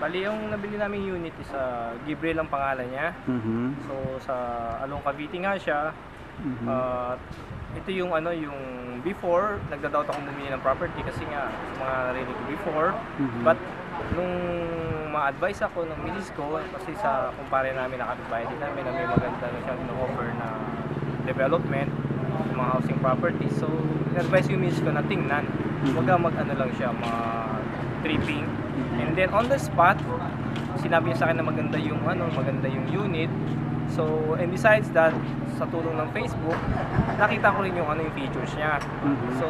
Bali, yung nabili namin unit is Gabriel ang pangalan niya. So sa Along Cavite nga siya. Ito yung yung before, nagda-doubt ako bumili ng property kasi nga sa mga narinig ko before. But nung ma-advise ako ng misis ko, kasi sa kumpare namin na kapitbahay din namin na may maganda na siyang offer na development, mga housing property. So, advice yung misis ko na tingnan. Huwag lang siya, tripping. And then on the spot, sinabi niya sa akin na maganda yung unit. So, and besides that, sa tulong ng Facebook, nakita ko rin yung yung features niya. So,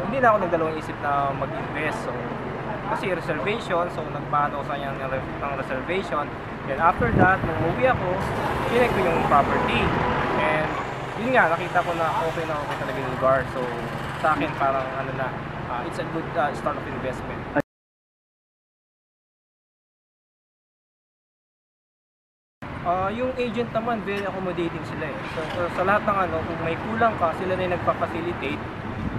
hindi na ako nagdalawang isip na mag-invest. So, kasi reservation, so nagpaano sa kanya ng reservation. Then after that, nung umuwi ako, chinek ko yung property. And yun nga, nakita ko na okay talaga yung lugar. So, sa akin parang it's a good start of investment. Yung agent naman, very accommodating sila eh. So, sa lahat ng kung may kulang ka, sila na yung nagpa-facilitate.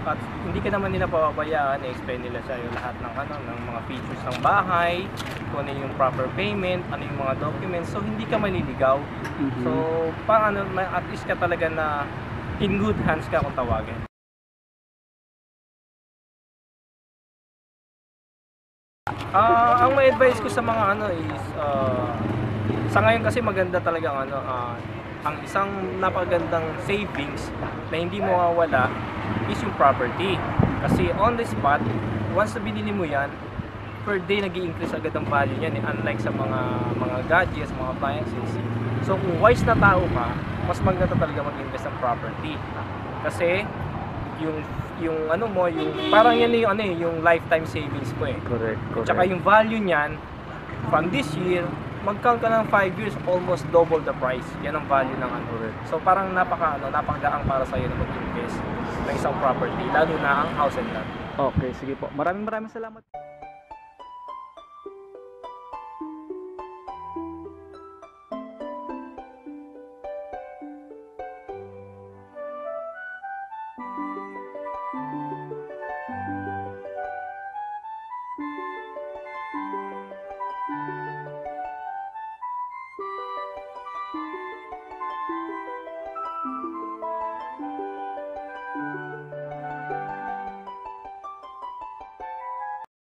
At hindi ka naman nila pababayaan, i-explain nila sa iyo lahat ng ng mga features ng bahay, kung ano yung proper payment, ano yung mga documents. So, hindi ka maliligaw. So, parang at least ka talaga na in good hands ka kung tawagin. Ang may advice ko sa mga is sa ngayon kasi maganda talaga ang isang napakagandang savings na hindi mawawala is yung property. Kasi on the spot, once na binili mo yan, per day nag-i-increase agad ang value niyan unlike sa mga gadgets, mga appliances. So kung wise na tao ka, mas maganda talaga mag-invest ng property. Kasi yung parang yan yung lifetime savings ko eh. Correct. Tsaka yung value niyan from this year, mag-count ka ng 5 years, almost double the price. Yan ang value ng So parang napakadaang para sa iyo na mag-invest ng isang property, lalo na ang house and lot. Okay, sige po. Maraming salamat.